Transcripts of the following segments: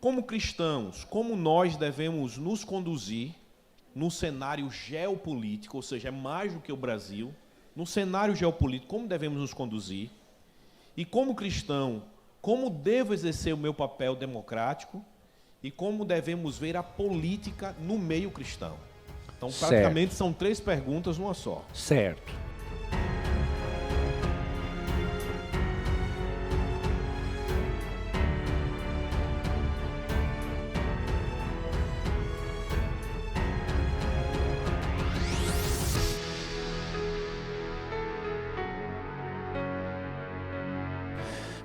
Como cristãos, como nós devemos nos conduzir no cenário geopolítico, ou seja, é mais do que o Brasil, no cenário geopolítico, como devemos nos conduzir? E como cristão, como devo exercer o meu papel democrático e como devemos ver a política no meio cristão? Então, praticamente são 3 perguntas numa só. Certo.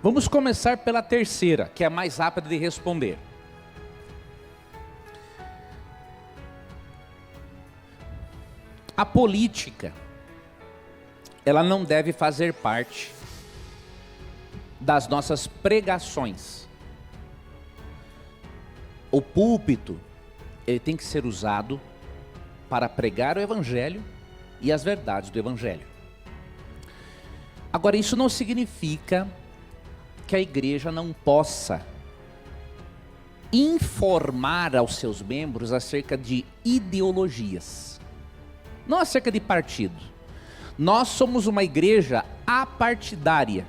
Vamos começar pela terceira, que é a mais rápida de responder. A política, ela não deve fazer parte das nossas pregações. O púlpito, ele tem que ser usado para pregar o Evangelho e as verdades do Evangelho. Agora, isso não significa que a igreja não possa informar aos seus membros acerca de ideologias, não acerca de partido. Nós somos uma igreja apartidária.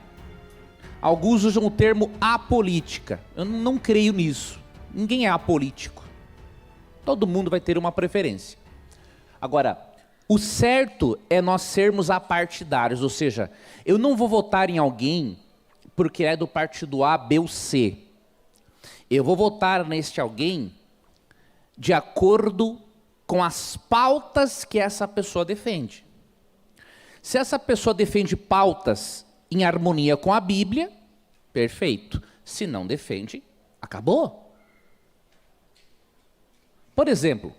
Alguns usam o termo apolítica. Eu não creio nisso. Ninguém é apolítico. Todo mundo vai ter uma preferência. Agora, o certo é nós sermos apartidários, ou seja, eu não vou votar em alguém porque é do partido A, B ou C. Eu vou votar neste alguém de acordo com as pautas que essa pessoa defende. Se essa pessoa defende pautas em harmonia com a Bíblia, perfeito. Se não defende, acabou. Por exemplo,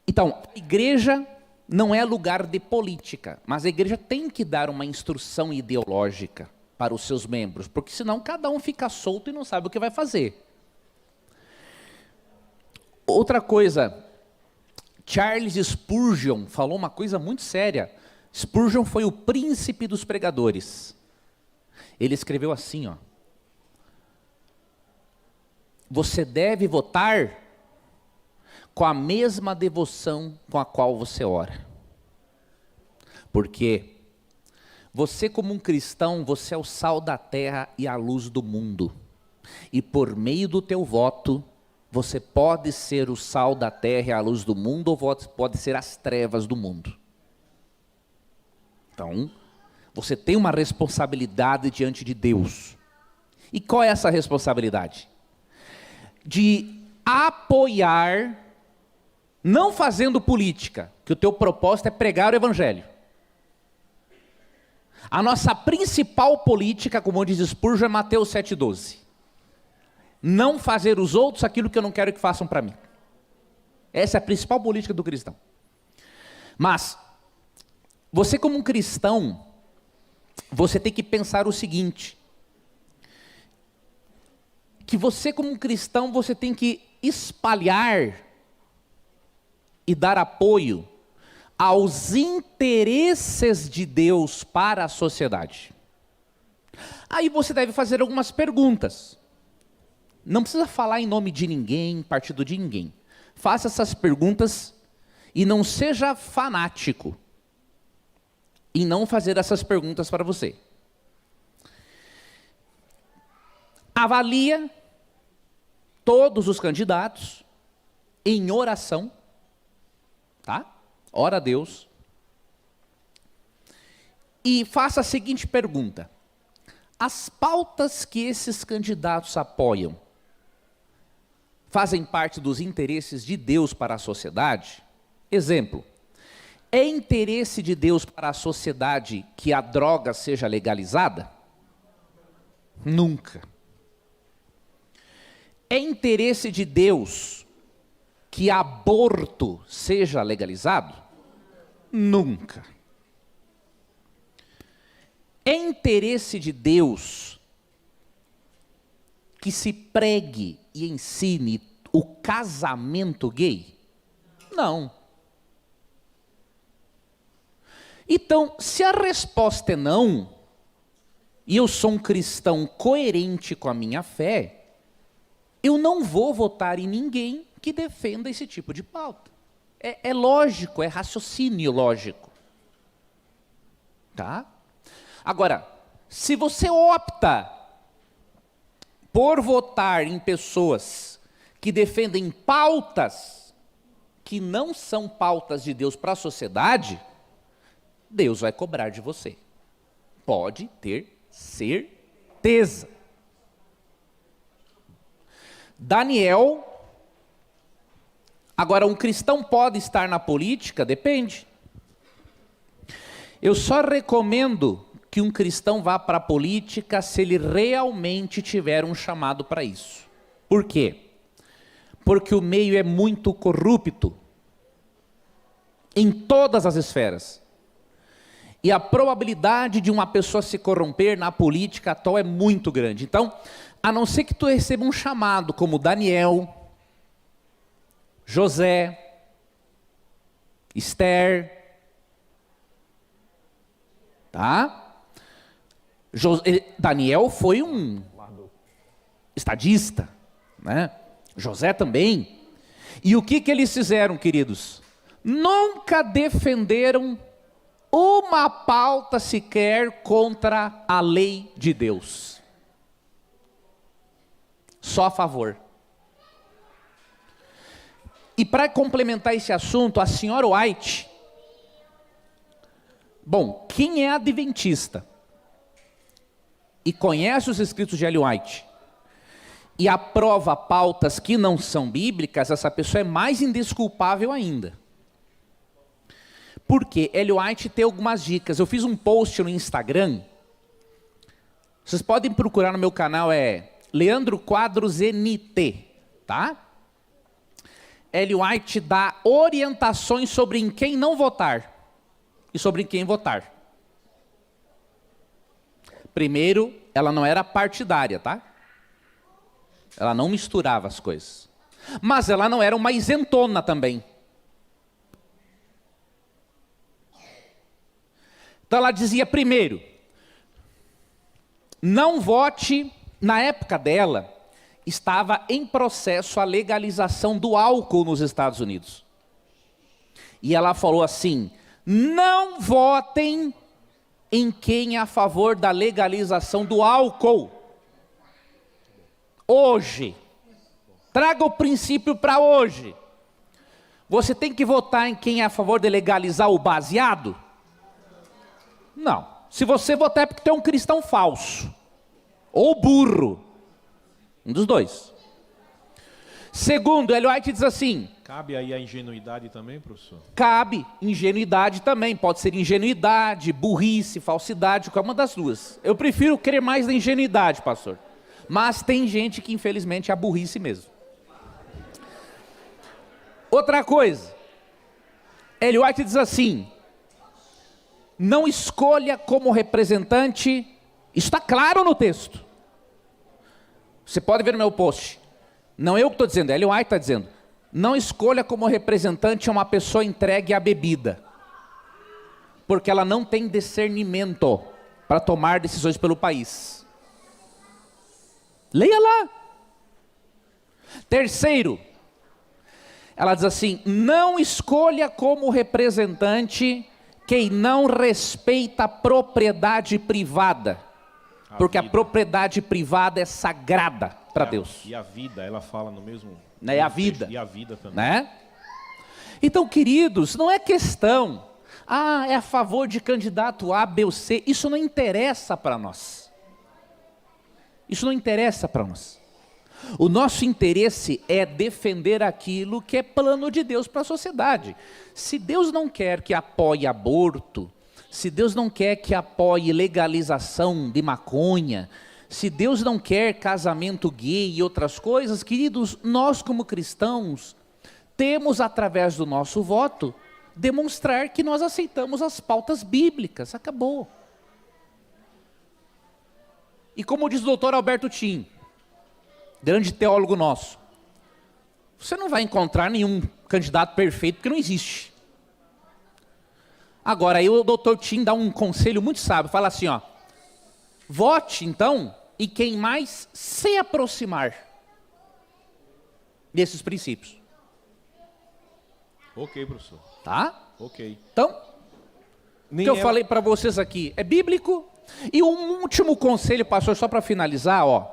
então, a igreja não é lugar de política, mas a igreja tem que dar uma instrução ideológica para os seus membros, porque senão cada um fica solto e não sabe o que vai fazer. Outra coisa, Charles Spurgeon falou uma coisa muito séria. Spurgeon foi o príncipe dos pregadores. Ele escreveu assim, ó: você deve votar com a mesma devoção com a qual você ora. Porque você, como um cristão, você é o sal da terra e a luz do mundo. E por meio do teu voto, você pode ser o sal da terra e a luz do mundo, ou pode ser as trevas do mundo. Então, você tem uma responsabilidade diante de Deus. E qual é essa responsabilidade? De apoiar, não fazendo política, que o teu propósito é pregar o Evangelho. A nossa principal política, como diz Spurgeon, é Mateus 7,12. Não fazer os outros aquilo que eu não quero que façam para mim. Essa é a principal política do cristão. Mas, você como um cristão, você tem que pensar o seguinte: que você como um cristão, você tem que espalhar e dar apoio aos interesses de Deus para a sociedade. Aí você deve fazer algumas perguntas. Não precisa falar em nome de ninguém, partido de ninguém. Faça essas perguntas e não seja fanático em não fazer essas perguntas para você. Avalia todos os candidatos em oração, tá? Ora a Deus. E faça a seguinte pergunta: as pautas que esses candidatos apoiam fazem parte dos interesses de Deus para a sociedade? Exemplo, é interesse de Deus para a sociedade que a droga seja legalizada? Nunca. É interesse de Deus que aborto seja legalizado? Nunca. É interesse de Deus que se pregue e ensine o casamento gay? Não. Então, se a resposta é não, e eu sou um cristão coerente com a minha fé, eu não vou votar em ninguém que defenda esse tipo de pauta. É lógico, é raciocínio lógico. Tá? Agora, se você opta por votar em pessoas que defendem pautas que não são pautas de Deus para a sociedade, Deus vai cobrar de você. Pode ter certeza. Daniel, agora um cristão pode estar na política? Depende. Eu só recomendo que um cristão vá para a política se ele realmente tiver um chamado para isso. Por quê? Porque o meio é muito corrupto, em todas as esferas. E a probabilidade de uma pessoa se corromper na política atual é muito grande. Então, a não ser que tu receba um chamado como Daniel, José, Esther, tá? Daniel foi um estadista, né? José também. E o que eles fizeram, queridos? Nunca defenderam uma pauta sequer contra a lei de Deus. Só a favor. E para complementar esse assunto, a senhora White, bom, quem é adventista e conhece os escritos de Ellen White e aprova pautas que não são bíblicas, essa pessoa é mais indesculpável ainda. Porque Ellen White tem algumas dicas. Eu fiz um post no Instagram. Vocês podem procurar no meu canal, é Leandro Quadros NT, tá? Ellen White dá orientações sobre em quem não votar e sobre em quem votar. Primeiro, ela não era partidária, tá? Ela não misturava as coisas. Mas ela não era uma isentona também. Então ela dizia, primeiro, não vote, na época dela, estava em processo a legalização do álcool nos Estados Unidos. E ela falou assim, não votem em quem é a favor da legalização do álcool. Hoje, traga o princípio para hoje. Você tem que votar em quem é a favor de legalizar o baseado? Não. Se você votar é porque tu é um cristão falso. Ou burro. Um dos dois. Segundo, Ellen White diz assim... Cabe aí a ingenuidade também, professor? Cabe. Ingenuidade também. Pode ser ingenuidade, burrice, falsidade, qualquer uma das duas. Eu prefiro crer mais na ingenuidade, pastor. Mas tem gente que infelizmente é a burrice mesmo. Outra coisa. Ellen White diz assim... Não escolha como representante, isso está claro no texto. Você pode ver no meu post. Não eu que estou dizendo, Ellen White está dizendo. Não escolha como representante uma pessoa entregue à bebida. Porque ela não tem discernimento para tomar decisões pelo país. Leia lá. Terceiro, ela diz assim, não escolha como representante quem não respeita a propriedade privada. Porque a propriedade privada é sagrada para Deus. E a vida, ela fala no mesmo... É a vida. E a vida também. Né? Então, queridos, não é questão... é a favor de candidato A, B ou C. Isso não interessa para nós. Isso não interessa para nós. O nosso interesse é defender aquilo que é plano de Deus para a sociedade. Se Deus não quer que apoie aborto, se Deus não quer que apoie legalização de maconha, se Deus não quer casamento gay e outras coisas, queridos, nós como cristãos temos através do nosso voto demonstrar que nós aceitamos as pautas bíblicas, acabou. E como diz o doutor Alberto Tim, grande teólogo nosso, você não vai encontrar nenhum candidato perfeito, porque não existe. Agora, aí o doutor Tim dá um conselho muito sábio, fala assim, ó, Vote, então, em quem mais se aproximar desses princípios. Ok, professor. Tá? Ok. Então, o que eu falei para vocês aqui é bíblico. E um último conselho, pastor, só para finalizar, ó.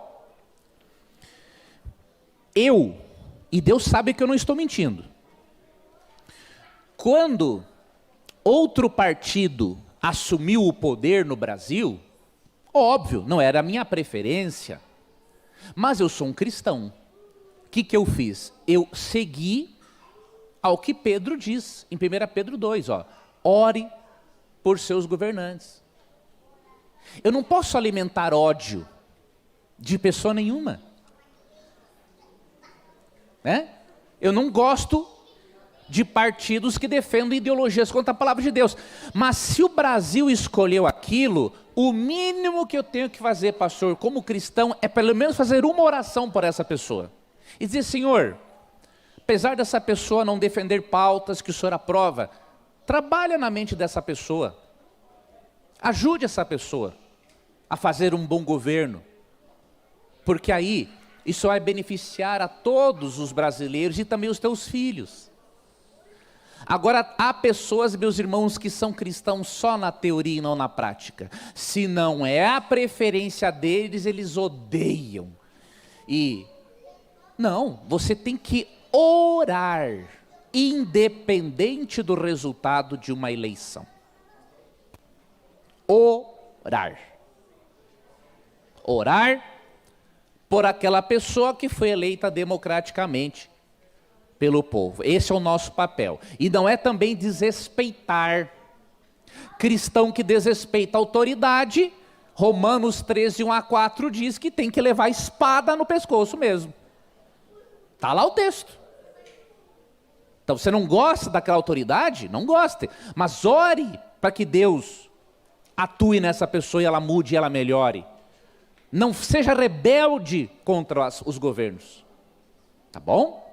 E Deus sabe que eu não estou mentindo. Quando outro partido assumiu o poder no Brasil, óbvio, não era a minha preferência, mas eu sou um cristão. O que eu fiz? Eu segui ao que Pedro diz, em 1 Pedro 2, ó, ore por seus governantes. Eu não posso alimentar ódio de pessoa nenhuma. Né? Eu não gosto de partidos que defendem ideologias contra a palavra de Deus. Mas se o Brasil escolheu aquilo, o mínimo que eu tenho que fazer, pastor, como cristão, é pelo menos fazer uma oração por essa pessoa. E dizer, Senhor, apesar dessa pessoa não defender pautas que o Senhor aprova, trabalha na mente dessa pessoa. Ajude essa pessoa a fazer um bom governo. Porque aí, isso vai beneficiar a todos os brasileiros e também os teus filhos. Agora, há pessoas, meus irmãos, que são cristãos só na teoria e não na prática. Se não é a preferência deles, eles odeiam. E, não, você tem que orar, independente do resultado de uma eleição. Orar. Orar por aquela pessoa que foi eleita democraticamente pelo povo. Esse é o nosso papel. E não é também desrespeitar. Cristão que desrespeita a autoridade, Romanos 13, 1-4 diz que tem que levar espada no pescoço mesmo. Está lá o texto. Então você não gosta daquela autoridade? Não goste. Mas ore para que Deus atue nessa pessoa e ela mude e ela melhore. Não seja rebelde contra os governos. Tá bom?